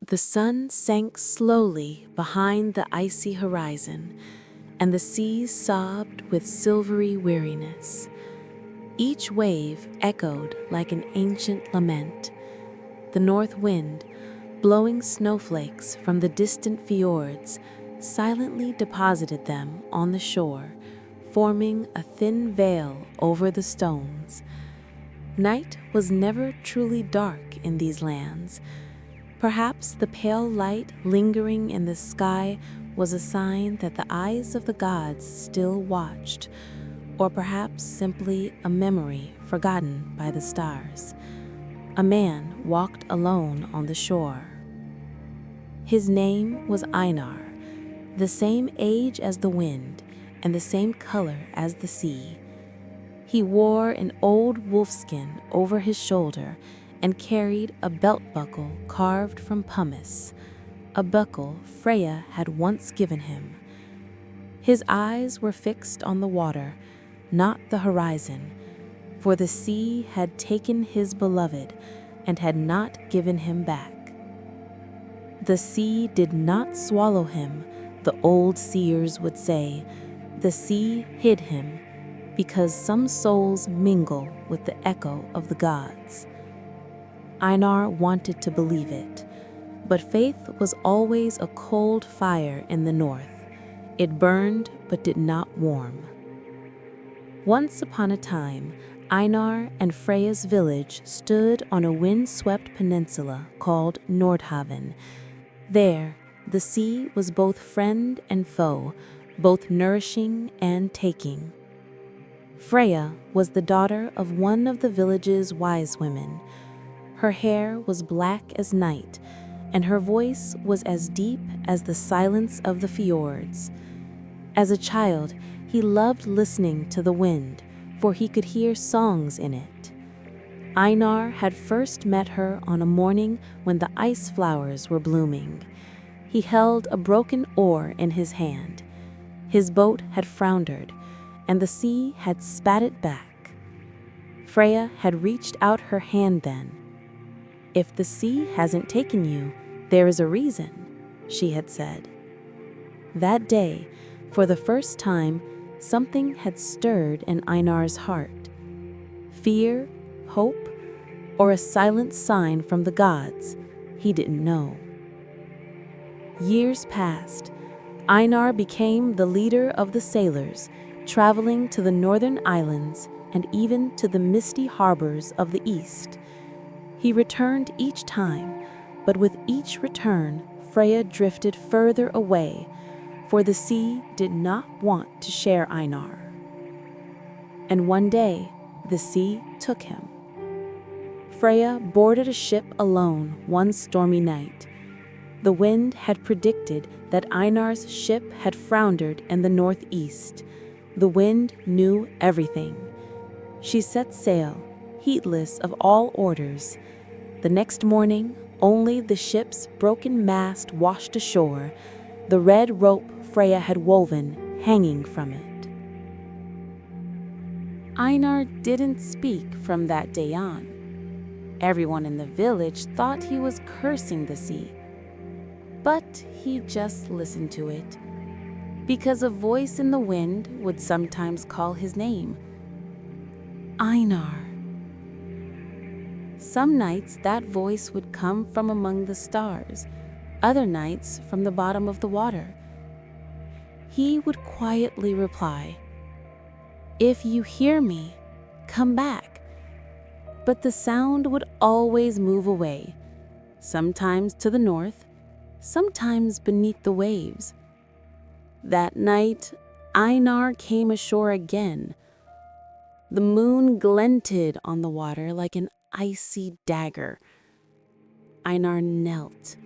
The sun sank slowly behind the icy horizon, and the seas sobbed with silvery weariness. Each wave echoed like an ancient lament. The north wind, blowing snowflakes from the distant fjords, silently deposited them on the shore, forming a thin veil over the stones. Night was never truly dark in these lands. Perhaps the pale light lingering in the sky was a sign that the eyes of the gods still watched, or perhaps simply a memory forgotten by the stars. A man walked alone on the shore. His name was Einar, the same age as the wind and the same color as the sea. He wore an old wolfskin over his shoulder and carried a belt buckle carved from pumice, a buckle Freya had once given him. His eyes were fixed on the water, not the horizon, for the sea had taken his beloved and had not given him back. The sea did not swallow him, the old seers would say. The sea hid him, because some souls mingle with the echo of the gods. Einar wanted to believe it, but faith was always a cold fire in the north. It burned but did not warm. Once upon a time, Einar and Freya's village stood on a wind-swept peninsula called Nordhaven. There, the sea was both friend and foe, both nourishing and taking. Freya was the daughter of one of the village's wise women. Her hair was black as night, and her voice was as deep as the silence of the fjords. As a child, he loved listening to the wind, for he could hear songs in it. Einar had first met her on a morning when the ice flowers were blooming. He held a broken oar in his hand. His boat had foundered, and the sea had spat it back. Freya had reached out her hand then. "If the sea hasn't taken you, there is a reason," she had said. That day, for the first time, something had stirred in Einar's heart. Fear, hope, or a silent sign from the gods, he didn't know. Years passed. Einar became the leader of the sailors, traveling to the northern islands and even to the misty harbors of the east. He returned each time, but with each return, Freya drifted further away, for the sea did not want to share Einar. And one day, the sea took him. Freya boarded a ship alone one stormy night. The wind had predicted that Einar's ship had foundered in the northeast. The wind knew everything. She set sail, heedless of all orders. The next morning, only the ship's broken mast washed ashore, the red rope Freya had woven hanging from it. Einar didn't speak from that day on. Everyone in the village thought he was cursing the sea, but he just listened to it, because a voice in the wind would sometimes call his name. Einar. Some nights that voice would come from among the stars, other nights from the bottom of the water. He would quietly reply, "If you hear me, come back." But the sound would always move away, sometimes to the north, sometimes beneath the waves. That night, Einar came ashore again. The moon glinted on the water like an icy dagger. Einar knelt,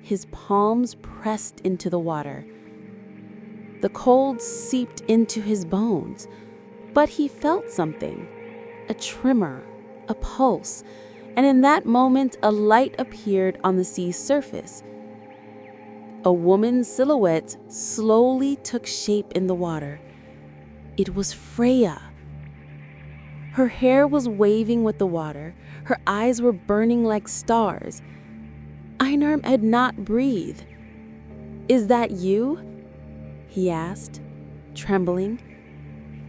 his palms pressed into the water. The cold seeped into his bones, but he felt something, a tremor, a pulse, and in that moment a light appeared on the sea's surface. A woman's silhouette slowly took shape in the water. It was Freya. Her hair was waving with the water, her eyes were burning like stars. Einar had not breathed. "Is that you?" he asked, trembling.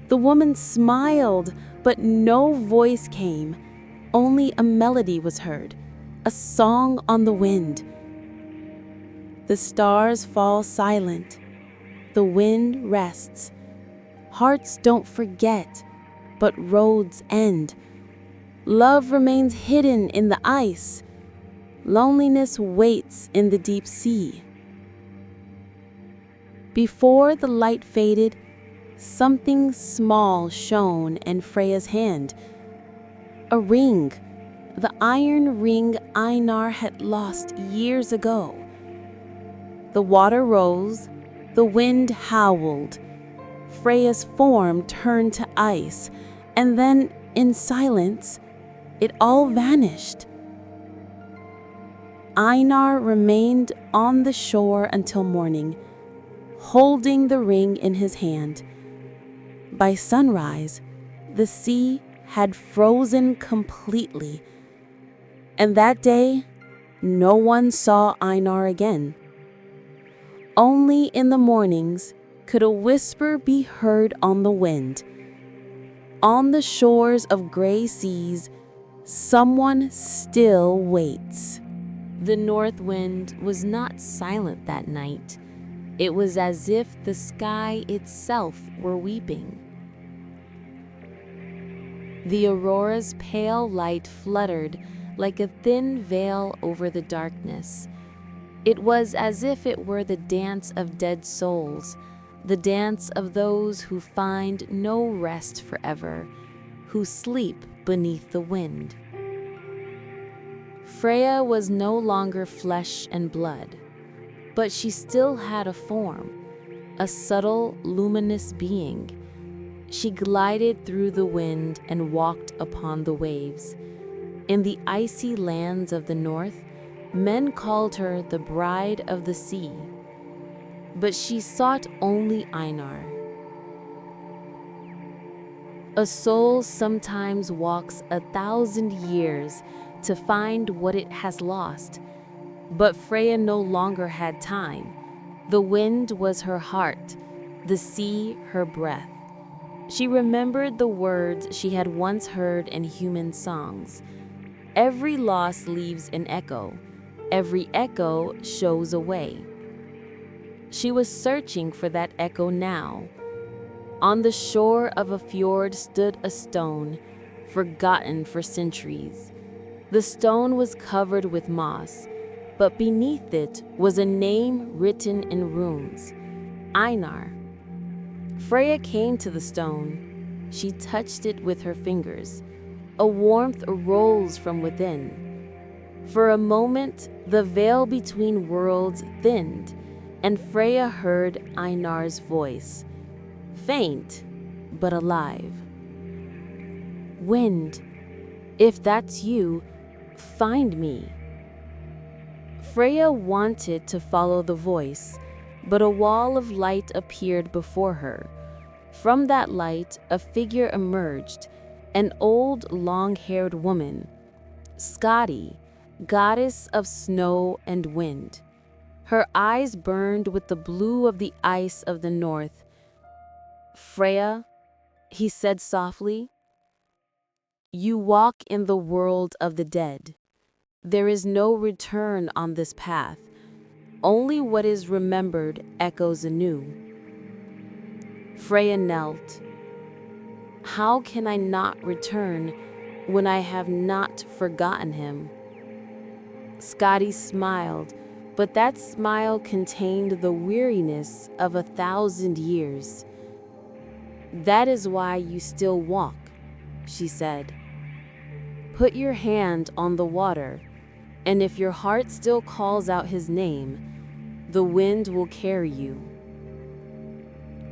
The woman smiled, but no voice came. Only a melody was heard, a song on the wind. The stars fall silent. The wind rests. Hearts don't forget, but roads end. Love remains hidden in the ice. Loneliness waits in the deep sea. Before the light faded, something small shone in Freya's hand. A ring, the iron ring Einar had lost years ago. The water rose, the wind howled. Freya's form turned to ice, and then, in silence, it all vanished. Einar remained on the shore until morning, holding the ring in his hand. By sunrise, the sea had frozen completely, and that day, no one saw Einar again. Only in the mornings could a whisper be heard on the wind. On the shores of gray seas, someone still waits. The north wind was not silent that night. It was as if the sky itself were weeping. The Aurora's pale light fluttered like a thin veil over the darkness. It was as if it were the dance of dead souls, the dance of those who find no rest forever, who sleep beneath the wind. Freya was no longer flesh and blood, but she still had a form, a subtle, luminous being. She glided through the wind and walked upon the waves. In the icy lands of the north, men called her the Bride of the Sea, but she sought only Einar. A soul sometimes walks 1,000 years to find what it has lost, but Freya no longer had time. The wind was her heart, the sea her breath. She remembered the words she had once heard in human songs. Every loss leaves an echo. Every echo shows a way. She was searching for that echo now. On the shore of a fjord stood a stone, forgotten for centuries. The stone was covered with moss, but beneath it was a name written in runes: Einar. Freya came to the stone. She touched it with her fingers. A warmth arose from within. For a moment, the veil between worlds thinned, and Freya heard Einar's voice, faint but alive. "Wind, if that's you, find me." Freya wanted to follow the voice, but a wall of light appeared before her. From that light, a figure emerged, an old, long-haired woman, Skadi, goddess of snow and wind. Her eyes burned with the blue of the ice of the north. "Freya," he said softly, "you walk in the world of the dead. There is no return on this path. Only what is remembered echoes anew." Freya knelt. "How can I not return when I have not forgotten him?" Skadi smiled, but that smile contained the weariness of 1,000 years. "That is why you still walk," she said. "Put your hand on the water, and if your heart still calls out his name, the wind will carry you."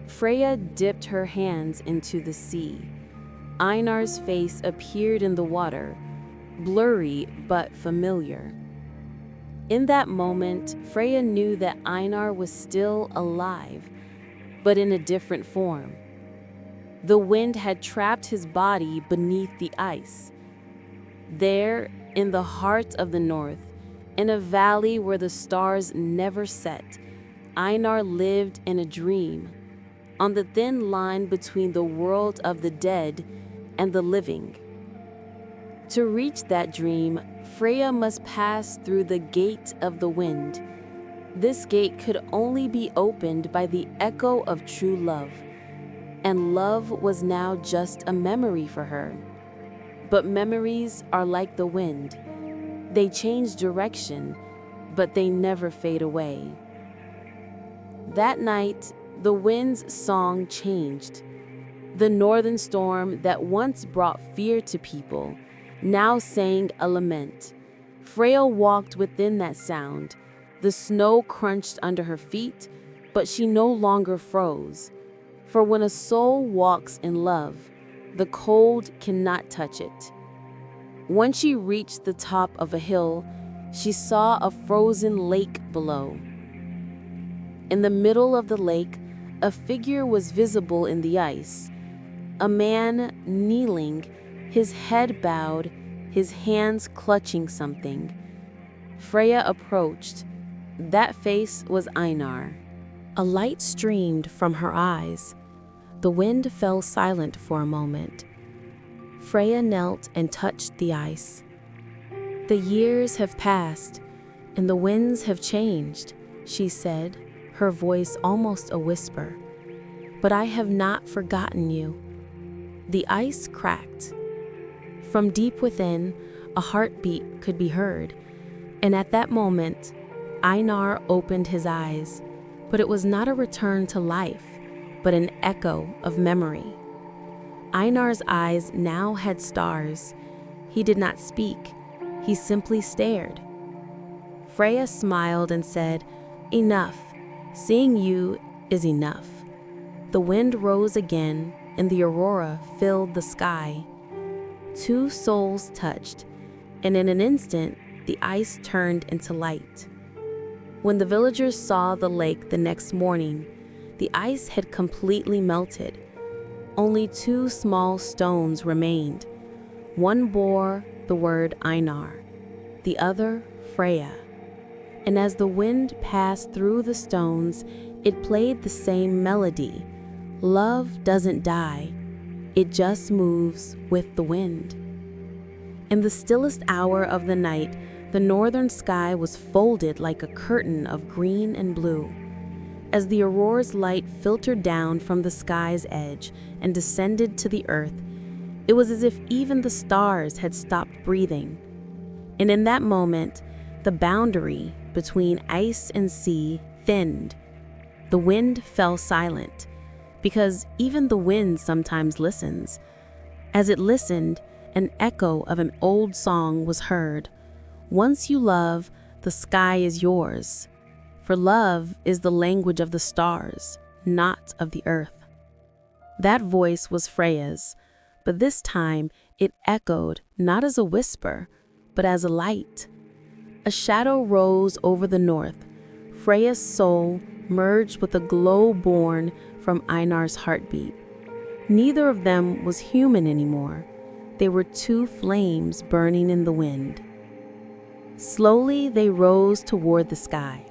Freya dipped her hands into the sea. Einar's face appeared in the water, blurry but familiar. In that moment, Freya knew that Einar was still alive, but in a different form. The wind had trapped his body beneath the ice. There, in the heart of the north, In a valley where the stars never set, Einar lived in a dream, on the thin line between the world of the dead and the living. To reach that dream, Freya must pass through the gate of the wind. This gate could only be opened by the echo of true love, and love was now just a memory for her. But memories are like the wind. They change direction, but they never fade away. That night, the wind's song changed. The northern storm that once brought fear to people now sang a lament. Freya walked within that sound. The snow crunched under her feet, but she no longer froze. For when a soul walks in love, the cold cannot touch it. When she reached the top of a hill, she saw a frozen lake below. In the middle of the lake, a figure was visible in the ice. A man kneeling, his head bowed, his hands clutching something. Freya approached. That face was Einar. A light streamed from her eyes. The wind fell silent for a moment. Freya knelt and touched the ice. The years have passed, and the winds have changed, she said, her voice almost a whisper. But I have not forgotten you. The ice cracked. From deep within, a heartbeat could be heard, and at that moment, Einar opened his eyes, but it was not a return to life, but an echo of memory. Einar's eyes now had stars. He did not speak. He simply stared. Freya smiled and said, "Enough. Seeing you is enough." The wind rose again, and the Aurora filled the sky. Two souls touched, and in an instant, the ice turned into light. When the villagers saw the lake the next morning, the ice had completely melted. Only two small stones remained. One bore the word Einar, the other Freya. And as the wind passed through the stones, it played the same melody. Love doesn't die, it just moves with the wind. In the stillest hour of the night, the northern sky was folded like a curtain of green and blue. As the aurora's light filtered down from the sky's edge and descended to the earth, it was as if even the stars had stopped breathing. And in that moment, the boundary between ice and sea thinned. The wind fell silent, because even the wind sometimes listens. As it listened, an echo of an old song was heard. Once you love, the sky is yours. For love is the language of the stars, not of the earth. That voice was Freya's, but this time it echoed not as a whisper, but as a light. A shadow rose over the north. Freya's soul merged with a glow born from Einar's heartbeat. Neither of them was human anymore. They were two flames burning in the wind. Slowly they rose toward the sky.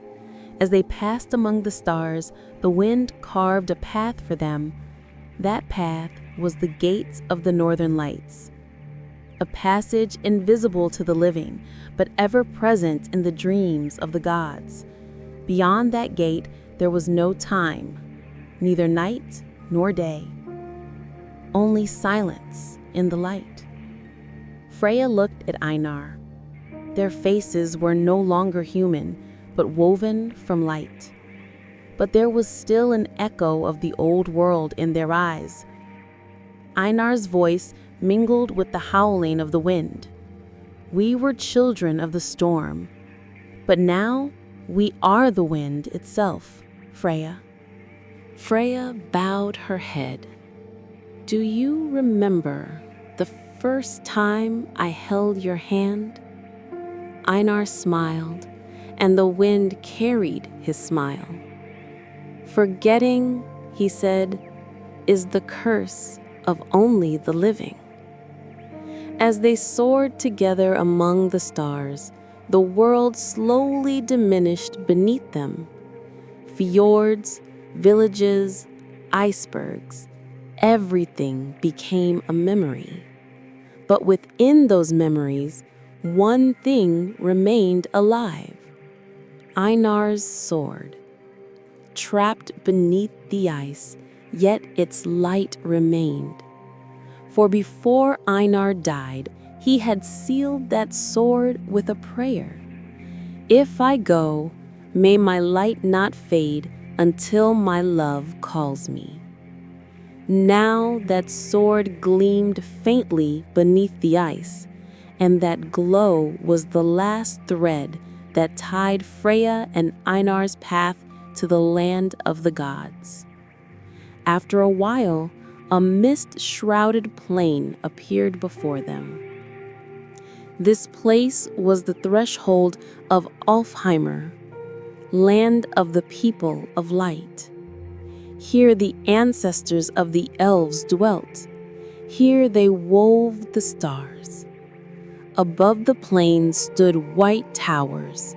As they passed among the stars, the wind carved a path for them. That path was the gates of the northern lights. A passage invisible to the living, but ever present in the dreams of the gods. Beyond that gate, there was no time, neither night nor day. Only silence in the light. Freya looked at Einar. Their faces were no longer human, but woven from light. But there was still an echo of the old world in their eyes. Einar's voice mingled with the howling of the wind. We were children of the storm, but now we are the wind itself, Freya. Freya bowed her head. Do you remember the first time I held your hand? Einar smiled, and the wind carried his smile. Forgetting, he said, is the curse of only the living. As they soared together among the stars, the world slowly diminished beneath them. Fjords, villages, icebergs, everything became a memory. But within those memories, one thing remained alive: Einar's sword. Trapped beneath the ice, yet its light remained. For before Einar died, he had sealed that sword with a prayer. If I go, may my light not fade until my love calls me. Now that sword gleamed faintly beneath the ice, and that glow was the last thread that tied Freya and Einar's path to the land of the gods. After a while, a mist-shrouded plain appeared before them. This place was the threshold of Alfheimr, land of the people of light. Here the ancestors of the elves dwelt. Here they wove the stars. Above the plain stood white towers.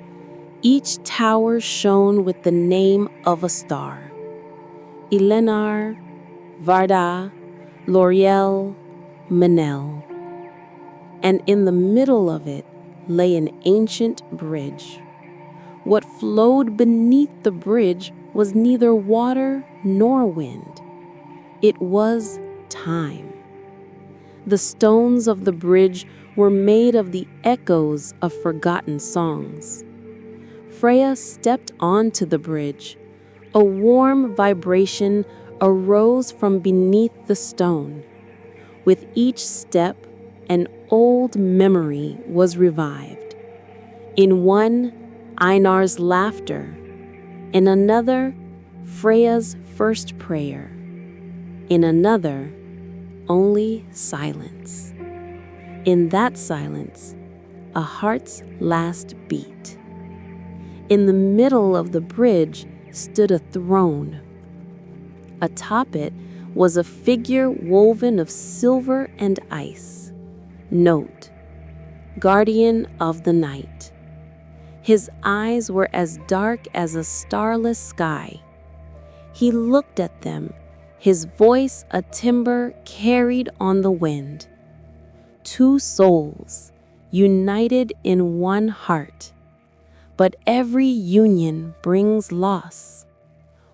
Each tower shone with the name of a star: Elenar, Varda, L'Oriel, Manel. And in the middle of it lay an ancient bridge. What flowed beneath the bridge was neither water nor wind. It was time. The stones of the bridge were made of the echoes of forgotten songs. Freya stepped onto the bridge. A warm vibration arose from beneath the stone. With each step, an old memory was revived. In one, Einar's laughter. In another, Freya's first prayer. In another, only silence. In that silence, a heart's last beat. In the middle of the bridge stood a throne. Atop it was a figure woven of silver and ice. Note: guardian of the night. His eyes were as dark as a starless sky. He looked at them, his voice a timbre carried on the wind. Two souls, united in one heart. But every union brings loss.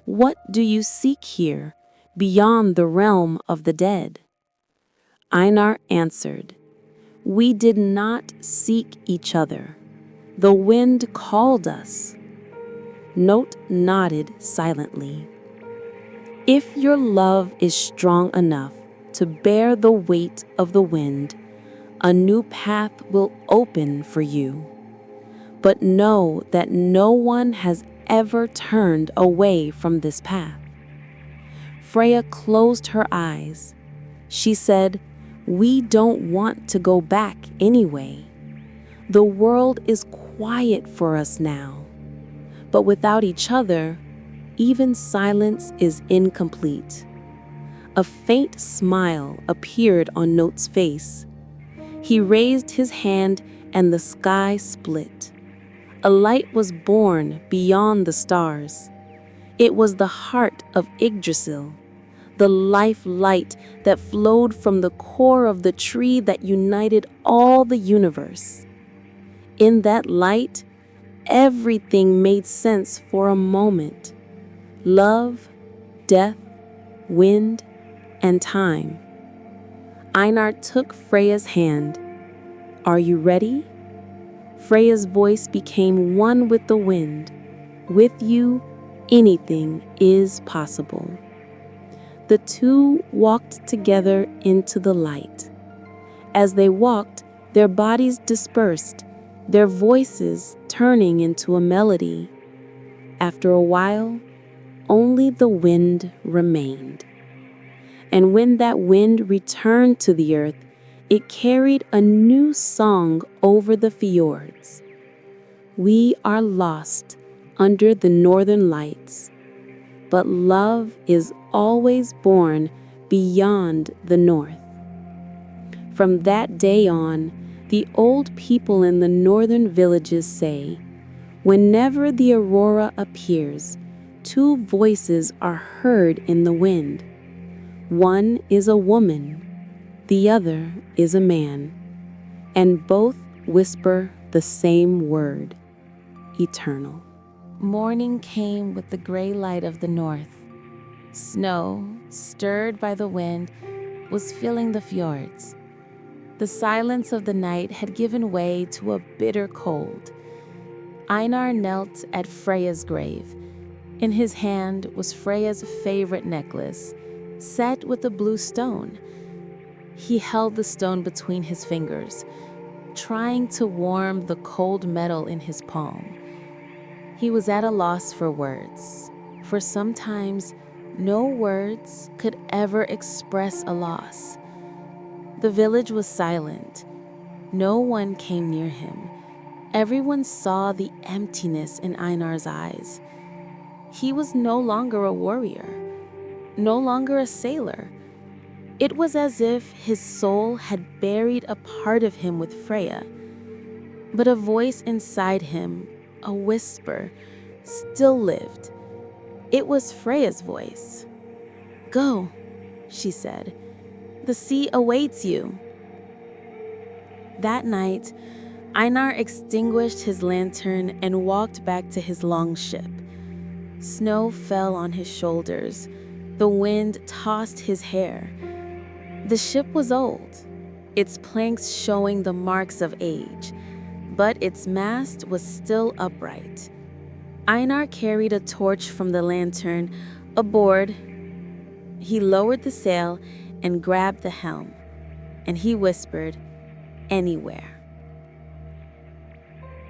What do you seek here, beyond the realm of the dead? Einar answered, "We did not seek each other. The wind called us." Note nodded silently. If your love is strong enough to bear the weight of the wind, a new path will open for you. But know that no one has ever turned away from this path. Freya closed her eyes. She said, "We don't want to go back anyway. The world is quiet for us now. But without each other, even silence is incomplete." A faint smile appeared on Note's face. He raised his hand and the sky split. A light was born beyond the stars. It was the heart of Yggdrasil, the life light that flowed from the core of the tree that united all the universe. In that light, everything made sense for a moment. Love, death, wind, and time. Einar took Freya's hand. "Are you ready?" Freya's voice became one with the wind. "With you, anything is possible." The two walked together into the light. As they walked, their bodies dispersed, their voices turning into a melody. After a while, only the wind remained. And when that wind returned to the earth, it carried a new song over the fjords. We are lost under the northern lights, but love is always born beyond the north. From that day on, The old people in the northern villages say, whenever the aurora appears, two voices are heard in the wind. One is a woman, the other is a man, and both whisper the same word, eternal. Morning came with the gray light of the north. Snow, stirred by the wind, was filling the fjords. The silence of the night had given way to a bitter cold. Einar knelt at Freya's grave. In his hand was Freya's favorite necklace, set with a blue stone. He held the stone between his fingers, trying to warm the cold metal in his palm. He was at a loss for words, for sometimes no words could ever express a loss. The village was silent. No one came near him. Everyone saw the emptiness in Einar's eyes. He was no longer a warrior, no longer a sailor. It was as if his soul had buried a part of him with Freya. But a voice inside him, a whisper, still lived. It was Freya's voice. "Go," she said. "The sea awaits you." That night, Einar extinguished his lantern and walked back to his long ship. Snow fell on his shoulders. The wind tossed his hair. The ship was old, its planks showing the marks of age, but its mast was still upright. Einar carried a torch from the lantern aboard. He lowered the sail and grabbed the helm, and he whispered, "Anywhere."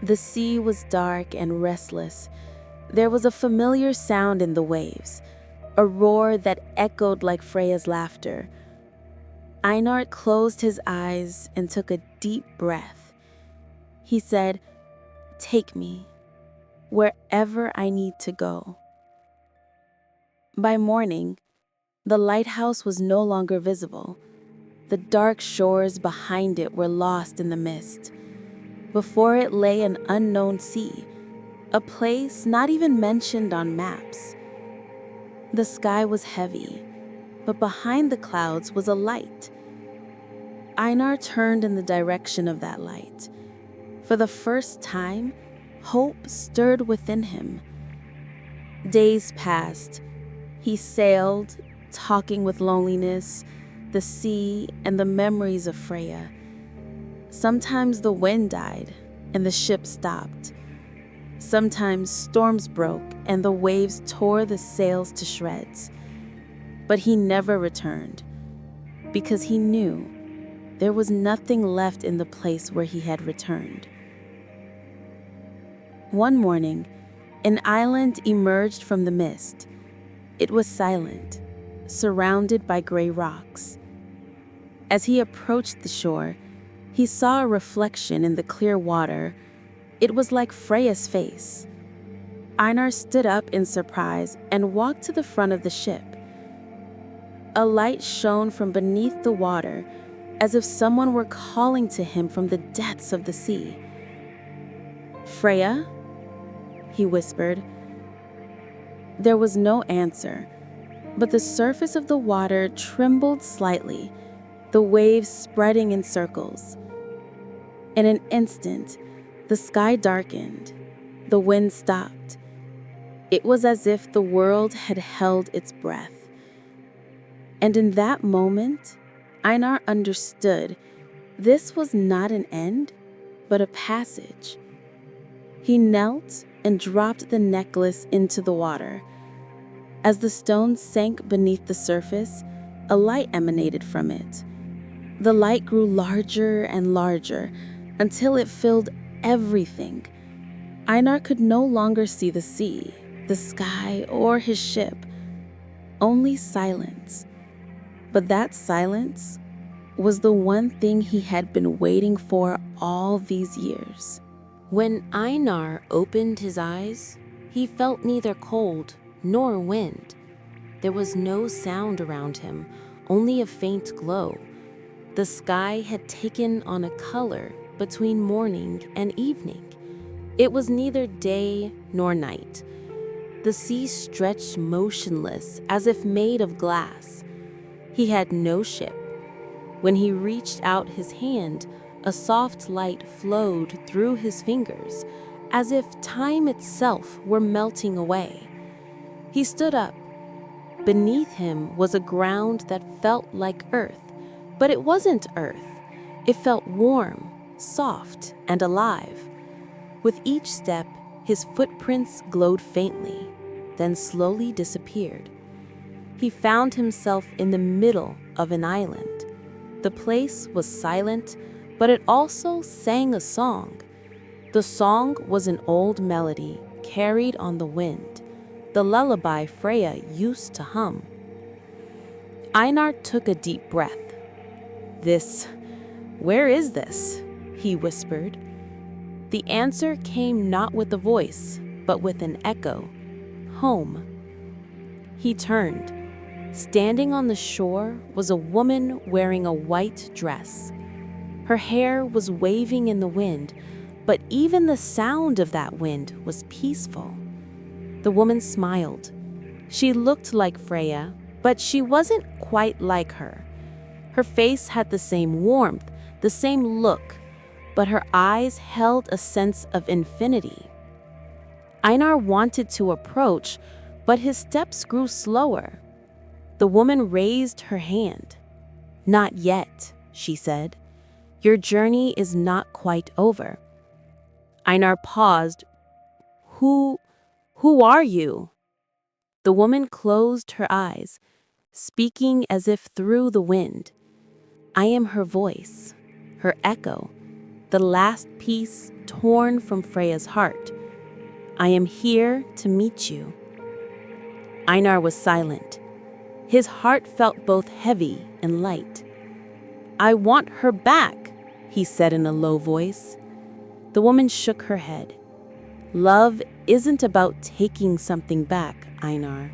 The sea was dark and restless. There was a familiar sound in the waves, a roar that echoed like Freya's laughter. Einar closed his eyes and took a deep breath. He said, "Take me, wherever I need to go." By morning, the lighthouse was no longer visible. The dark shores behind it were lost in the mist. Before it lay an unknown sea, a place not even mentioned on maps. The sky was heavy, but behind the clouds was a light. Einar turned in the direction of that light. For the first time, hope stirred within him. Days passed. He sailed, talking with loneliness, the sea, and the memories of Freya. Sometimes the wind died and the ship stopped. Sometimes storms broke and the waves tore the sails to shreds. But he never returned, because he knew there was nothing left in the place where he had returned. One morning, an island emerged from the mist. It was silent, surrounded by gray rocks. As he approached the shore, he saw a reflection in the clear water. It was like Freya's face. Einar stood up in surprise and walked to the front of the ship. A light shone from beneath the water, as if someone were calling to him from the depths of the sea. "Freya?" he whispered. There was no answer, but the surface of the water trembled slightly, the waves spreading in circles. In an instant, the sky darkened. The wind stopped. It was as if the world had held its breath. And in that moment, Einar understood this was not an end, but a passage. He knelt and dropped the necklace into the water. As the stone sank beneath the surface, a light emanated from it. The light grew larger and larger until it filled everything. Einar could no longer see the sea, the sky, or his ship. Only silence. But that silence was the one thing he had been waiting for all these years. When Einar opened his eyes, he felt neither cold nor wind. There was no sound around him, only a faint glow. The sky had taken on a color between morning and evening. It was neither day nor night. The sea stretched motionless as if made of glass. He had no ship. When he reached out his hand, a soft light flowed through his fingers, as if time itself were melting away. He stood up. Beneath him was a ground that felt like earth, but it wasn't earth. It felt warm, soft, and alive. With each step, his footprints glowed faintly, then slowly disappeared. He found himself in the middle of an island. The place was silent, but it also sang a song. The song was an old melody carried on the wind, the lullaby Freya used to hum. Einar took a deep breath. Where is this?" he whispered. The answer came not with a voice, but with an echo. Home. He turned. Standing on the shore was a woman wearing a white dress. Her hair was waving in the wind, but even the sound of that wind was peaceful. The woman smiled. She looked like Freya, but she wasn't quite like her. Her face had the same warmth, the same look, but her eyes held a sense of infinity. Einar wanted to approach, but his steps grew slower. The woman raised her hand. "Not yet," she said. "Your journey is not quite over." Einar paused. Who are you?" The woman closed her eyes, speaking as if through the wind. I am her voice, her echo, the last piece torn from Freya's heart. I am here to meet you. Einar was silent. His heart felt both heavy and light. "I want her back," he said in a low voice. The woman shook her head. "Love isn't about taking something back, Einar.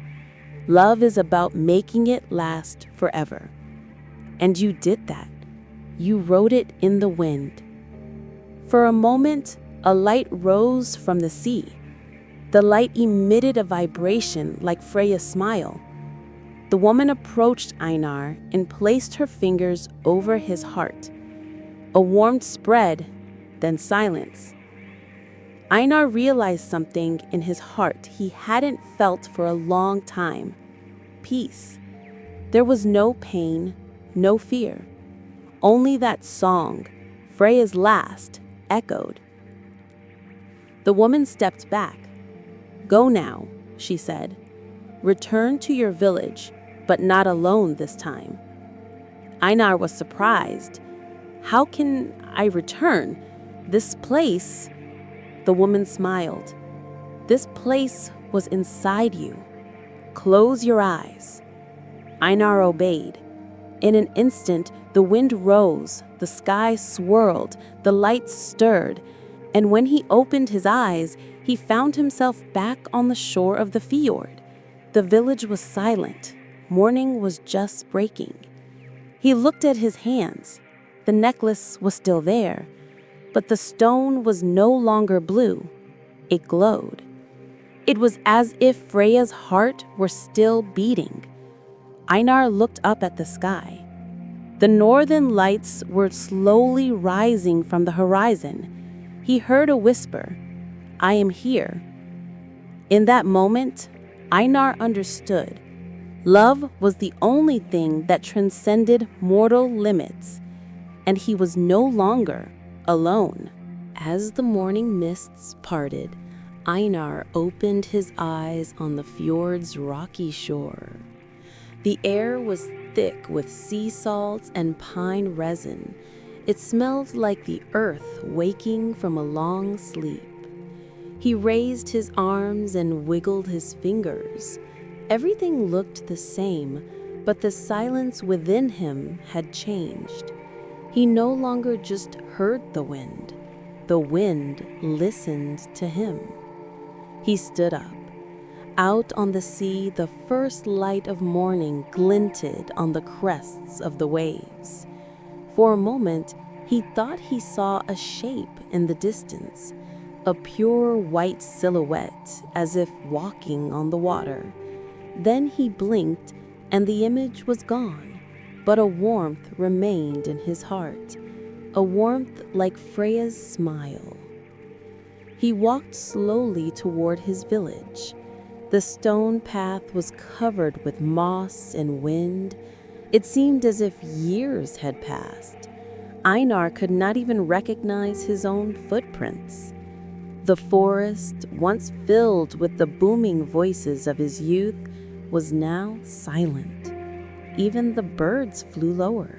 Love is about making it last forever. And you did that. You wrote it in the wind." For a moment, a light rose from the sea. The light emitted a vibration like Freya's smile. The woman approached Einar and placed her fingers over his heart. A warmth spread, then silence. Einar realized something in his heart he hadn't felt for a long time. Peace. There was no pain, no fear. Only that song, Freya's last, echoed. The woman stepped back. "Go now," she said. "Return to your village, but not alone this time." Einar was surprised. "How can I return? This place..." The woman smiled. "This place was inside you. Close your eyes." Einar obeyed. In an instant, the wind rose, the sky swirled, the lights stirred, and when he opened his eyes, he found himself back on the shore of the fjord. The village was silent. Morning was just breaking. He looked at his hands. The necklace was still there, but the stone was no longer blue. It glowed. It was as if Freya's heart were still beating. Einar looked up at the sky. The northern lights were slowly rising from the horizon. He heard a whisper, "I am here." In that moment, Einar understood. Love was the only thing that transcended mortal limits, and he was no longer alone. As the morning mists parted, Einar opened his eyes on the fjord's rocky shore. The air was thick with sea salts and pine resin. It smelled like the earth waking from a long sleep. He raised his arms and wiggled his fingers. Everything looked the same, but the silence within him had changed. He no longer just heard the wind. The wind listened to him. He stood up. Out on the sea, the first light of morning glinted on the crests of the waves. For a moment, He thought he saw a shape in the distance, a pure white silhouette as if walking on the water. Then he blinked and the image was gone, but a warmth remained in his heart, a warmth like Freya's smile. He walked slowly toward his village. The stone path was covered with moss and wind. It seemed as if years had passed. Einar could not even recognize his own footprints. The forest, once filled with the booming voices of his youth, was now silent. Even the birds flew lower.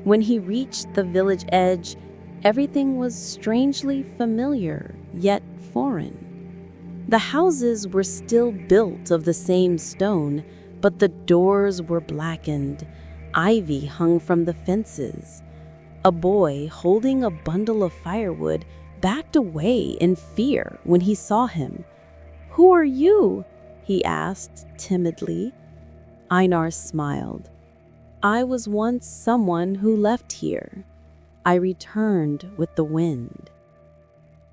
When he reached the village edge, everything was strangely familiar, yet foreign. The houses were still built of the same stone, but the doors were blackened. Ivy hung from the fences. A boy holding a bundle of firewood backed away in fear when he saw him. "Who are you?" he asked timidly. Einar smiled. "I was once someone who left here. I returned with the wind."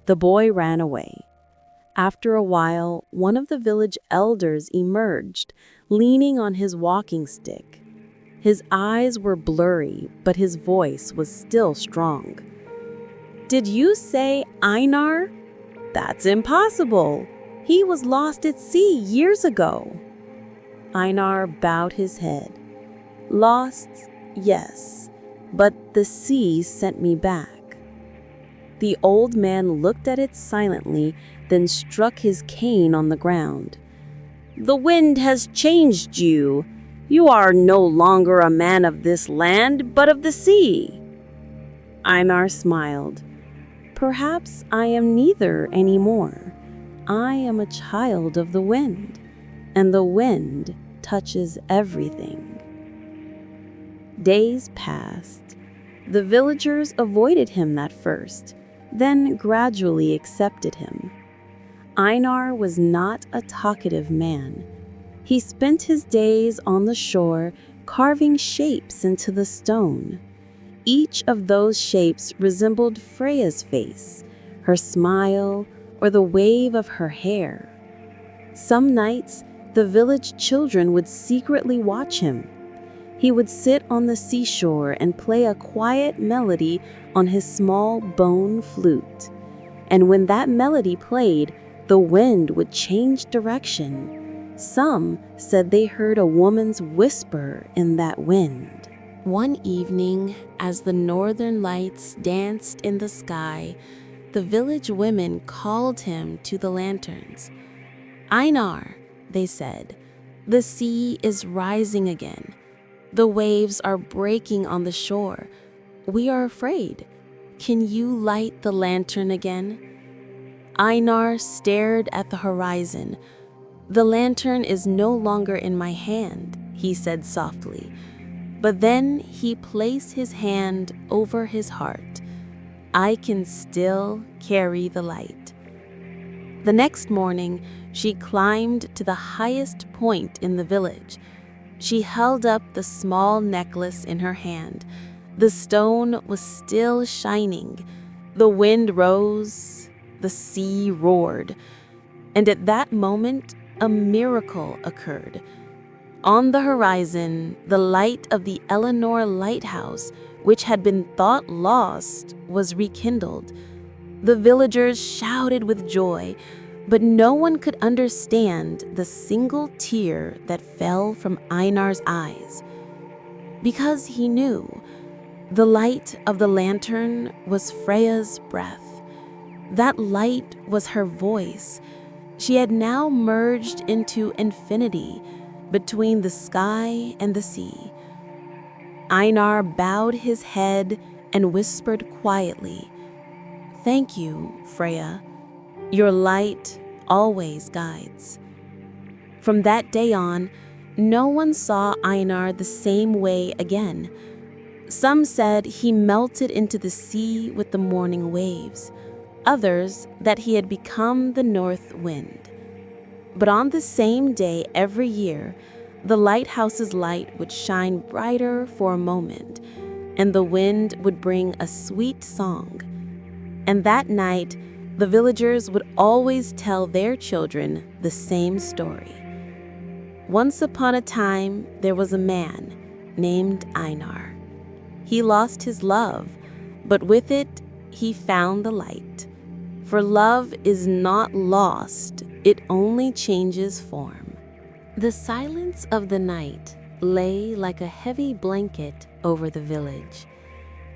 The boy ran away. After a while, one of the village elders emerged, leaning on his walking stick. His eyes were blurry, but his voice was still strong. "Did you say Einar? That's impossible. He was lost at sea years ago." Einar bowed his head. "Lost, yes, but the sea sent me back." The old man looked at it silently, then struck his cane on the ground. "The wind has changed you. You are no longer a man of this land, but of the sea." Einar smiled. "Perhaps I am neither anymore. I am a child of the wind, and the wind touches everything." Days passed. The villagers avoided him at first, then gradually accepted him. Einar was not a talkative man. He spent his days on the shore carving shapes into the stone. Each of those shapes resembled Freya's face, her smile, or the wave of her hair. Some nights, the village children would secretly watch him. He would sit on the seashore and play a quiet melody on his small bone flute. And when that melody played, the wind would change direction. Some said they heard a woman's whisper in that wind. One evening, as the northern lights danced in the sky, the village women called him to the lanterns. "Einar," they said, "the sea is rising again. The waves are breaking on the shore. We are afraid. Can you light the lantern again?" Einar stared at the horizon. "The lantern is no longer in my hand," he said softly. But then he placed his hand over his heart. "I can still carry the light." The next morning, she climbed to the highest point in the village. She held up the small necklace in her hand. The stone was still shining. The wind rose, the sea roared. And at that moment, a miracle occurred. On the horizon, the light of the Eleanor Lighthouse, which had been thought lost, was rekindled. The villagers shouted with joy, but no one could understand the single tear that fell from Einar's eyes. Because he knew, the light of the lantern was Freya's breath. That light was her voice. She had now merged into infinity, between the sky and the sea. Einar bowed his head and whispered quietly, "Thank you, Freya. Your light always guides." From that day on, no one saw Einar the same way again. Some said he melted into the sea with the morning waves. Others that he had become the north wind. But on the same day every year, the lighthouse's light would shine brighter for a moment. and the wind would bring a sweet song. And that night, the villagers would always tell their children the same story. Once upon a time, there was a man named Einar. He lost his love, but with it, he found the light. For love is not lost, it only changes form. The silence of the night lay like a heavy blanket over the village.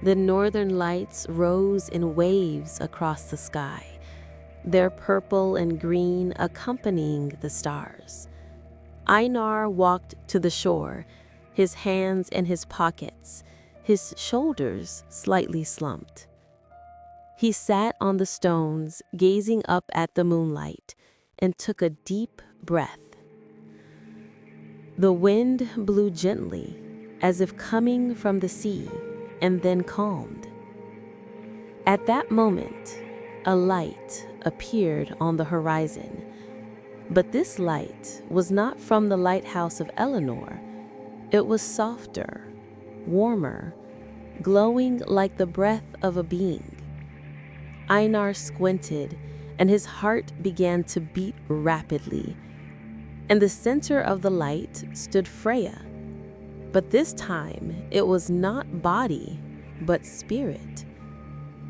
The northern lights rose in waves across the sky, their purple and green accompanying the stars. Einar walked to the shore, his hands in his pockets, his shoulders slightly slumped. He sat on the stones, gazing up at the moonlight, and took a deep breath. The wind blew gently, as if coming from the sea, and then calmed. At that moment, a light appeared on the horizon. But this light was not from the lighthouse of Eleanor. It was softer, warmer, glowing like the breath of a being. Einar squinted, and his heart began to beat rapidly. In the center of the light stood Freya. But this time, it was not body, but spirit.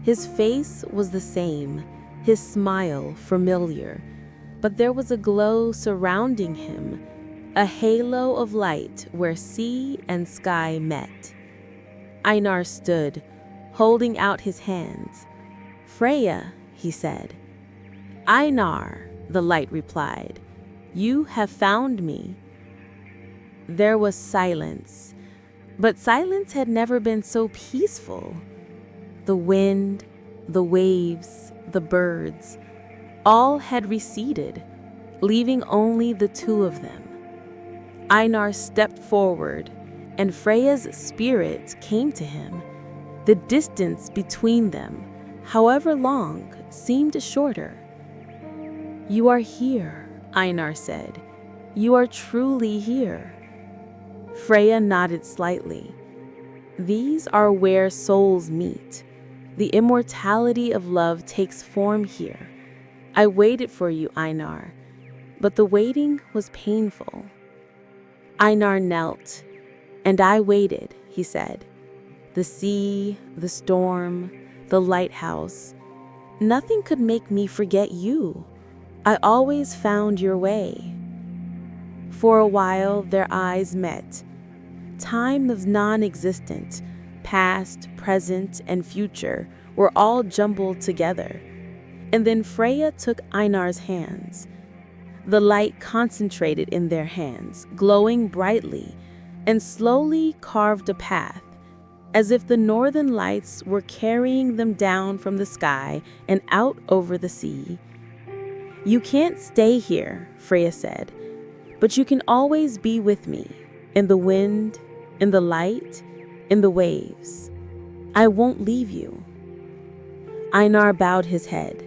His face was the same, his smile familiar, but there was a glow surrounding him, a halo of light where sea and sky met. Einar stood, holding out his hands. "Freya," he said. "Einar," the light replied, "you have found me." There was silence, but silence had never been so peaceful. The wind, the waves, the birds, all had receded, leaving only the two of them. Einar stepped forward, and Freya's spirit came to him. The distance between them, however long, seemed shorter. "You are here," Einar said. "You are truly here." Freya nodded slightly. "These are where souls meet. The immortality of love takes form here. I waited for you, Einar, but the waiting was painful." Einar knelt, "And I waited," he said. "The sea, the storm, the lighthouse. Nothing could make me forget you. I always found your way." For a while, their eyes met. Time was non-existent. Past, present, and future were all jumbled together. And then Freya took Einar's hands. The light concentrated in their hands, glowing brightly, and slowly carved a path, as if the northern lights were carrying them down from the sky and out over the sea. "You can't stay here," Freya said, "but you can always be with me, in the wind, in the light, in the waves. I won't leave you." Einar bowed his head.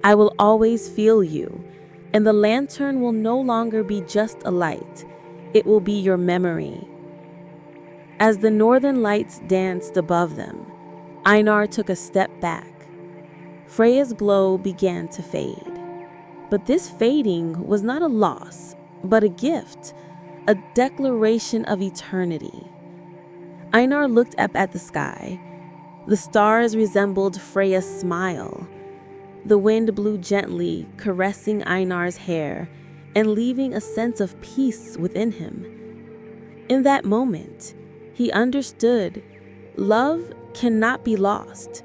"I will always feel you, and the lantern will no longer be just a light. It will be your memory." As the northern lights danced above them, Einar took a step back. Freya's glow began to fade. But this fading was not a loss, but a gift, a declaration of eternity. Einar looked up at the sky. The stars resembled Freya's smile. The wind blew gently, caressing Einar's hair and leaving a sense of peace within him. In that moment, he understood love cannot be lost.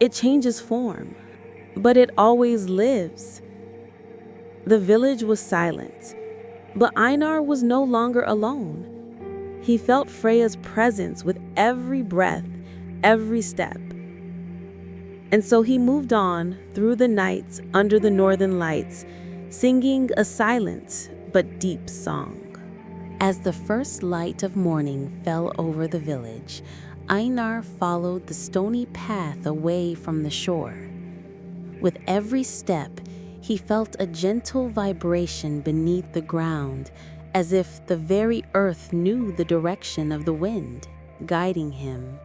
It changes form, but it always lives. The village was silent, but Einar was no longer alone. He felt Freya's presence with every breath, every step. And so he moved on through the nights under the northern lights, singing a silent but deep song. As the first light of morning fell over the village, Einar followed the stony path away from the shore. With every step, he felt a gentle vibration beneath the ground, as if the very earth knew the direction of the wind, guiding him.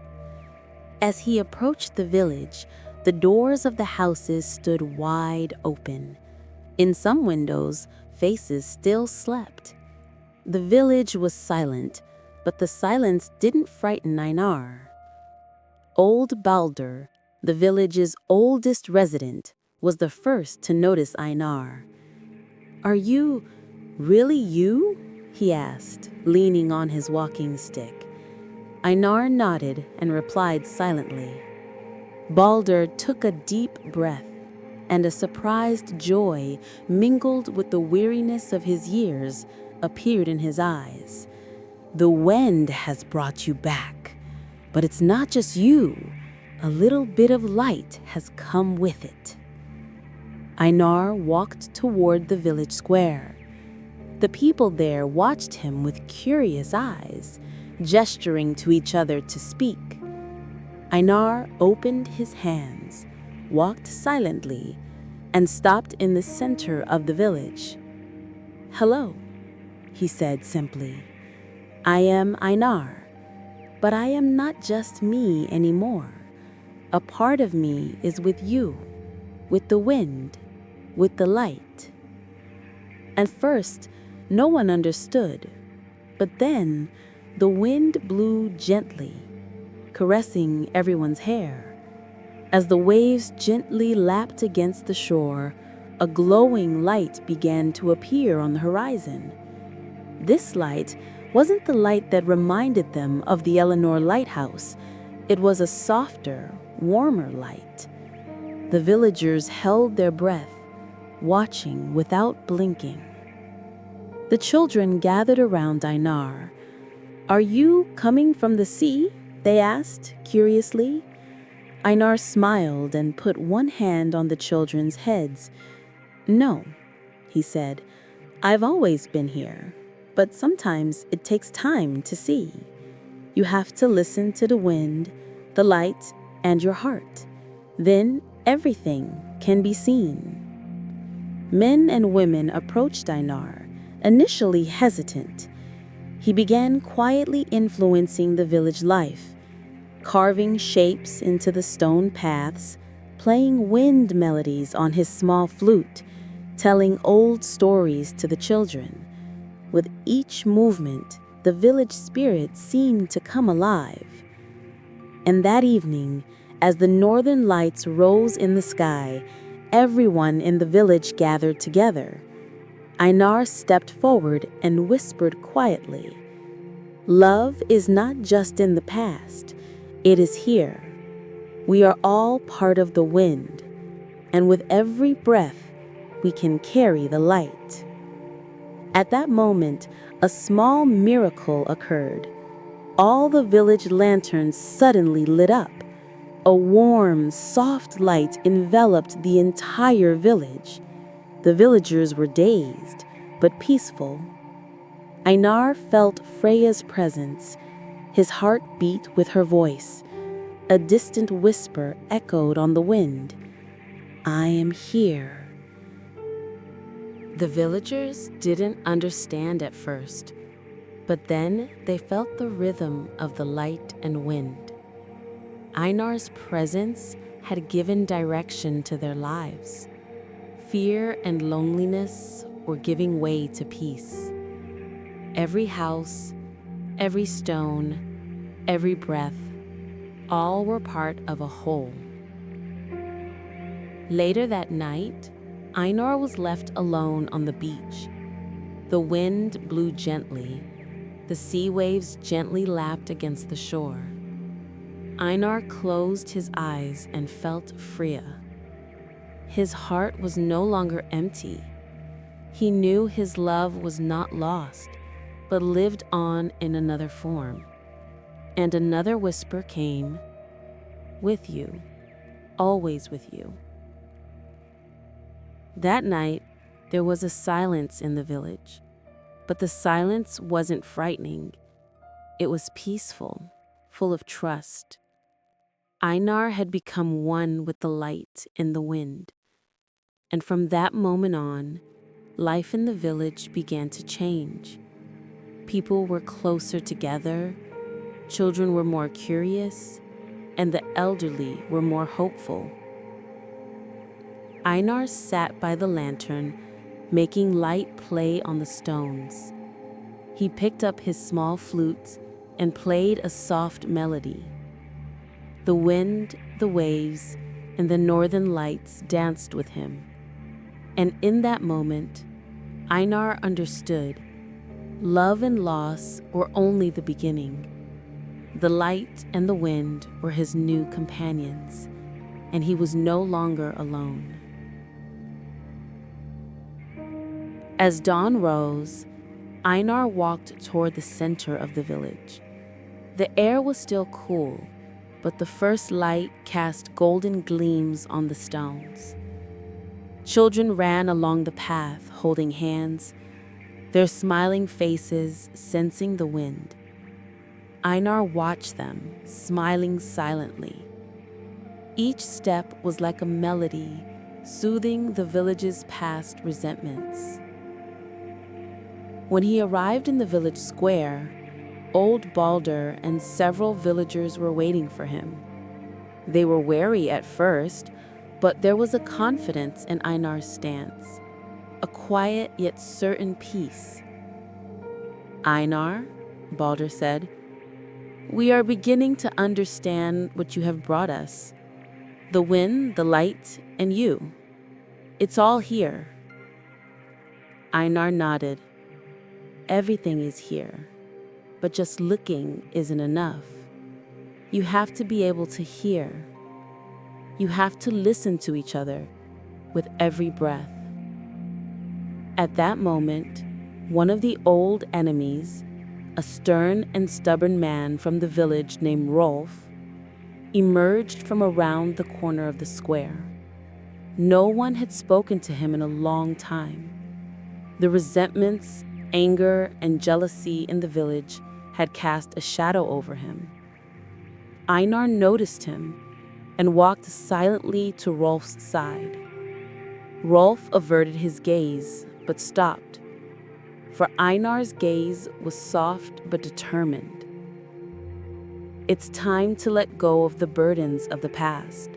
As he approached the village, the doors of the houses stood wide open. In some windows, faces still slept. The village was silent, but the silence didn't frighten Einar. Old Baldur, the village's oldest resident, was the first to notice Einar. "Are you really you?" he asked, leaning on his walking stick. Einar nodded and replied silently. Baldur took a deep breath, and a surprised joy mingled with the weariness of his years appeared in his eyes. "The wind has brought you back, but it's not just you. A little bit of light has come with it." Einar walked toward the village square. The people there watched him with curious eyes, gesturing to each other to speak. Einar opened his hands, walked silently, and stopped in the center of the village. "Hello," he said simply. "I am Einar, but I am not just me anymore. A part of me is with you, with the wind, with the light." At first, no one understood, but then the wind blew gently, caressing everyone's hair. As the waves gently lapped against the shore, a glowing light began to appear on the horizon. This light wasn't the light that reminded them of the Eleanor Lighthouse. It was a softer, warmer light. The villagers held their breath, watching without blinking. The children gathered around Einar. "Are you coming from the sea?" they asked, curiously. Einar smiled and put one hand on the children's heads. "No," he said, "I've always been here, but sometimes it takes time to see. You have to listen to the wind, the light, and your heart. Then everything can be seen." Men and women approached Einar, initially hesitant. He began quietly influencing the village life, carving shapes into the stone paths, playing wind melodies on his small flute, telling old stories to the children. With each movement, the village spirit seemed to come alive. And that evening, as the northern lights rose in the sky, everyone in the village gathered together. Einar stepped forward and whispered quietly, "Love is not just in the past, it is here. We are all part of the wind, and with every breath, we can carry the light." At that moment, a small miracle occurred. All the village lanterns suddenly lit up. A warm, soft light enveloped the entire village. The villagers were dazed, but peaceful. Einar felt Freya's presence. His heart beat with her voice. A distant whisper echoed on the wind. "I am here." The villagers didn't understand at first, but then they felt the rhythm of the light and wind. Einar's presence had given direction to their lives. Fear and loneliness were giving way to peace. Every house, every stone, every breath, all were part of a whole. Later that night, Einar was left alone on the beach. The wind blew gently. The sea waves gently lapped against the shore. Einar closed his eyes and felt Freya. His heart was no longer empty. He knew his love was not lost, but lived on in another form. And another whisper came, "With you, always with you." That night, there was a silence in the village, but the silence wasn't frightening. It was peaceful, full of trust. Einar had become one with the light in the wind. And from that moment on, life in the village began to change. People were closer together, children were more curious, and the elderly were more hopeful. Einar sat by the lantern, making light play on the stones. He picked up his small flute and played a soft melody. The wind, the waves, and the northern lights danced with him. And in that moment, Einar understood love and loss were only the beginning. The light and the wind were his new companions, and he was no longer alone. As dawn rose, Einar walked toward the center of the village. The air was still cool, but the first light cast golden gleams on the stones. Children ran along the path, holding hands, their smiling faces sensing the wind. Einar watched them, smiling silently. Each step was like a melody, soothing the village's past resentments. When he arrived in the village square, old Balder and several villagers were waiting for him. They were wary at first, but there was a confidence in Einar's stance, a quiet yet certain peace. "Einar," Balder said, "we are beginning to understand what you have brought us. The wind, the light, and you. It's all here." Einar nodded. "Everything is here, but just looking isn't enough. You have to be able to hear. You have to listen to each other with every breath." At that moment, one of the old enemies, a stern and stubborn man from the village named Rolf, emerged from around the corner of the square. No one had spoken to him in a long time. The resentments, anger, and jealousy in the village had cast a shadow over him. Einar noticed him and walked silently to Rolf's side. Rolf averted his gaze, but stopped, for Einar's gaze was soft but determined. It's time to let go of the burdens of the past.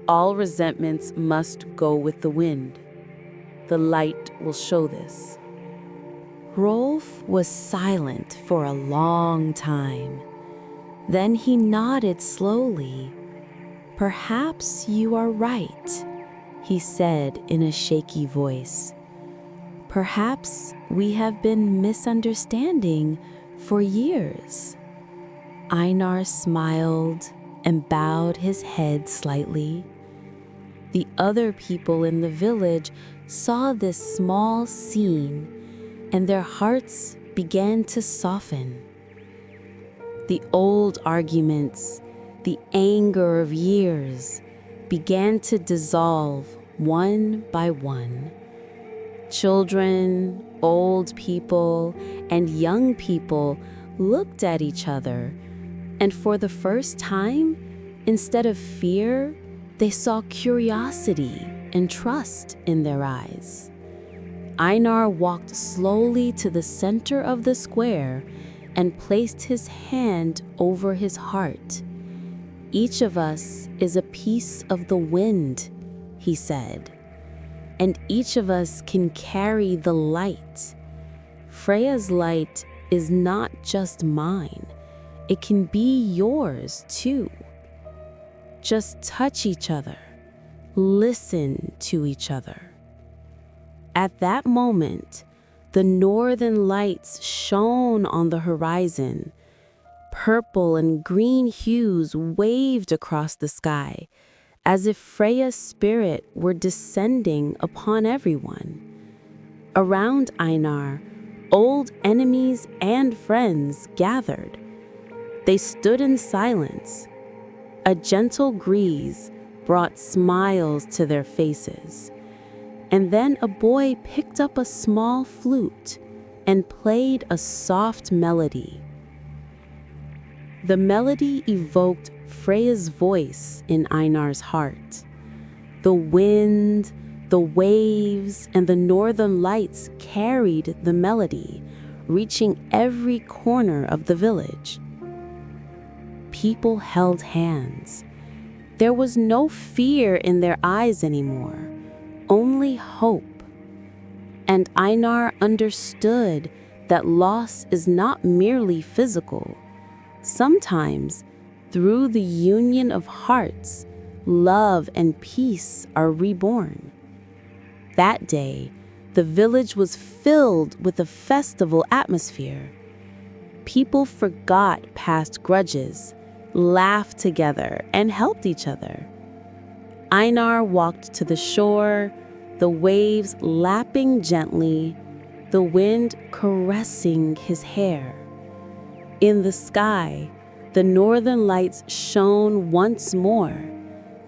All resentments must go with the wind. The light will show this. Rolf was silent for a long time. Then he nodded slowly. "Perhaps you are right," he said in a shaky voice. "Perhaps we have been misunderstanding for years." Einar smiled and bowed his head slightly. The other people in the village saw this small scene, and their hearts began to soften. The old arguments, the anger of years, began to dissolve one by one. Children, old people, and young people looked at each other, and for the first time, instead of fear, they saw curiosity and trust in their eyes. Einar walked slowly to the center of the square and placed his hand over his heart. "Each of us is a piece of the wind," he said, "and each of us can carry the light. Freya's light is not just mine, it can be yours too. Just touch each other, listen to each other." At that moment, the northern lights shone on the horizon. Purple and green hues waved across the sky, as if Freya's spirit were descending upon everyone. Around Einar, old enemies and friends gathered. They stood in silence. A gentle breeze brought smiles to their faces. And then a boy picked up a small flute and played a soft melody. The melody evoked Freya's voice in Einar's heart. The wind, the waves, and the northern lights carried the melody, reaching every corner of the village. people held hands. There was no fear in their eyes anymore, only hope. And Einar understood that loss is not merely physical. Sometimes, through the union of hearts, love and peace are reborn. That day, the village was filled with a festival atmosphere. People forgot past grudges, laughed together, and helped each other. Einar walked to the shore, the waves lapping gently, the wind caressing his hair. In the sky, the northern lights shone once more,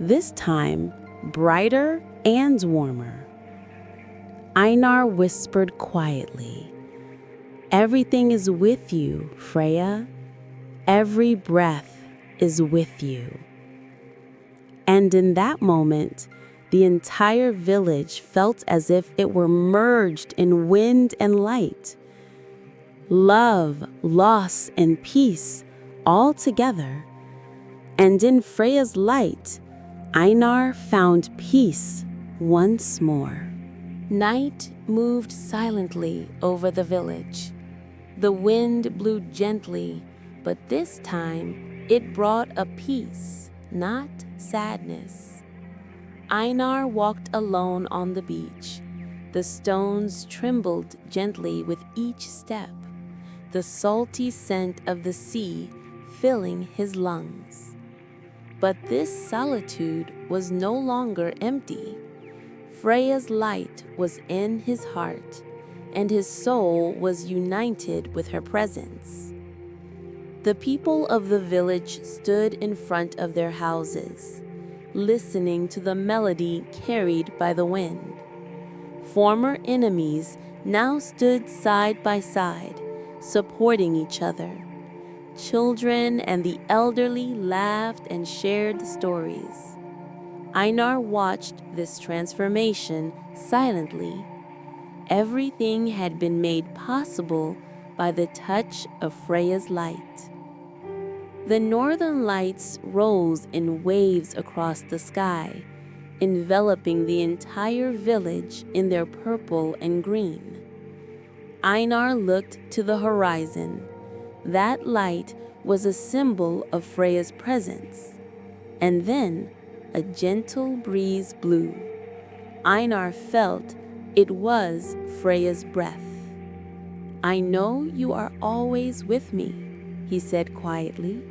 this time brighter and warmer. Einar whispered quietly, "Everything is with you, Freya. Every breath is with you." And in that moment, the entire village felt as if it were merged in wind and light. Love, loss, and peace all together. And in Freya's light, Einar found peace once more. Night moved silently over the village. The wind blew gently, but this time it brought a peace, not sadness. Einar walked alone on the beach. The stones trembled gently with each step, the salty scent of the sea filling his lungs. But this solitude was no longer empty. Freya's light was in his heart, and his soul was united with her presence. The people of the village stood in front of their houses, listening to the melody carried by the wind. Former enemies now stood side by side, supporting each other. Children and the elderly laughed and shared stories. Einar watched this transformation silently. Everything had been made possible by the touch of Freya's light. The northern lights rose in waves across the sky, enveloping the entire village in their purple and green. Einar looked to the horizon. That light was a symbol of Freya's presence. And then a gentle breeze blew. Einar felt it was Freya's breath. "I know you are always with me," he said quietly.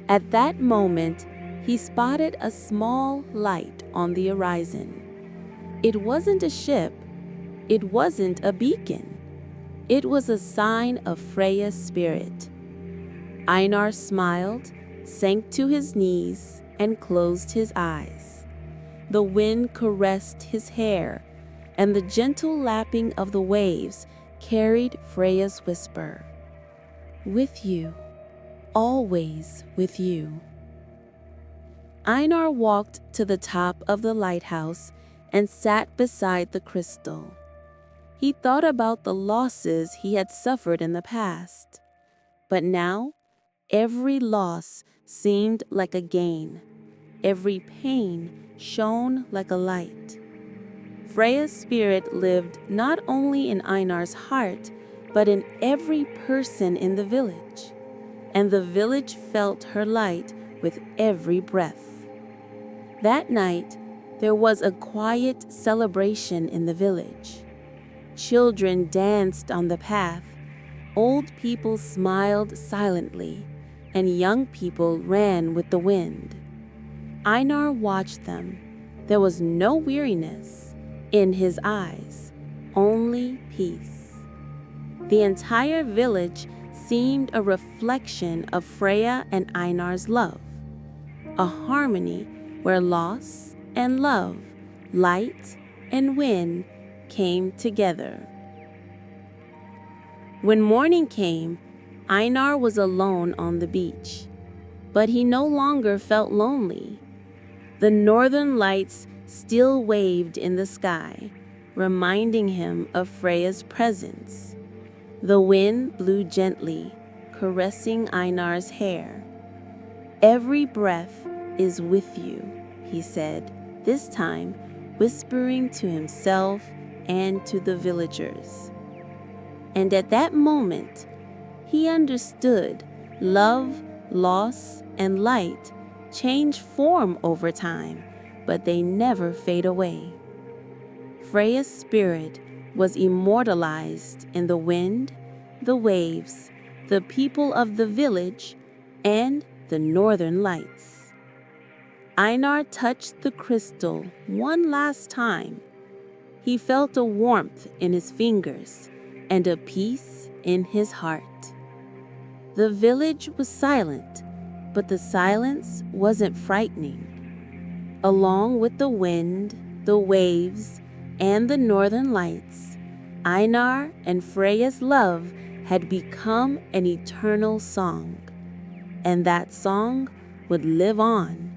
At that moment, he spotted a small light on the horizon. It wasn't a ship. It wasn't a beacon. It was a sign of Freya's spirit. Einar smiled, sank to his knees, and closed his eyes. The wind caressed his hair, and the gentle lapping of the waves carried Freya's whisper. "With you, always with you." Einar walked to the top of the lighthouse and sat beside the crystal. He thought about the losses he had suffered in the past. But now, every loss seemed like a gain. Every pain shone like a light. Freya's spirit lived not only in Einar's heart, but in every person in the village. And the village felt her light with every breath. That night, there was a quiet celebration in the village. Children danced on the path, old people smiled silently, and young people ran with the wind. Einar watched them. There was no weariness in his eyes, only peace. The entire village seemed a reflection of Freya and Einar's love, a harmony where loss and love, light and wind came together. When morning came, Einar was alone on the beach, but he no longer felt lonely. The northern lights still waved in the sky, reminding him of Freya's presence. The wind blew gently, caressing Einar's hair. "Every breath is with you," he said, this time whispering to himself and to the villagers. And at that moment, he understood love, loss, and light change form over time, but they never fade away. Freya's spirit was immortalized in the wind, the waves, the people of the village, and the northern lights. Einar touched the crystal one last time. He felt a warmth in his fingers and a peace in his heart. The village was silent, but the silence wasn't frightening. Along with the wind, the waves, and the northern lights, Einar and Freya's love had become an eternal song. And that song would live on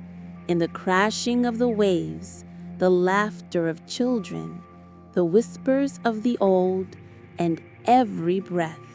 in the crashing of the waves, the laughter of children, the whispers of the old, and every breath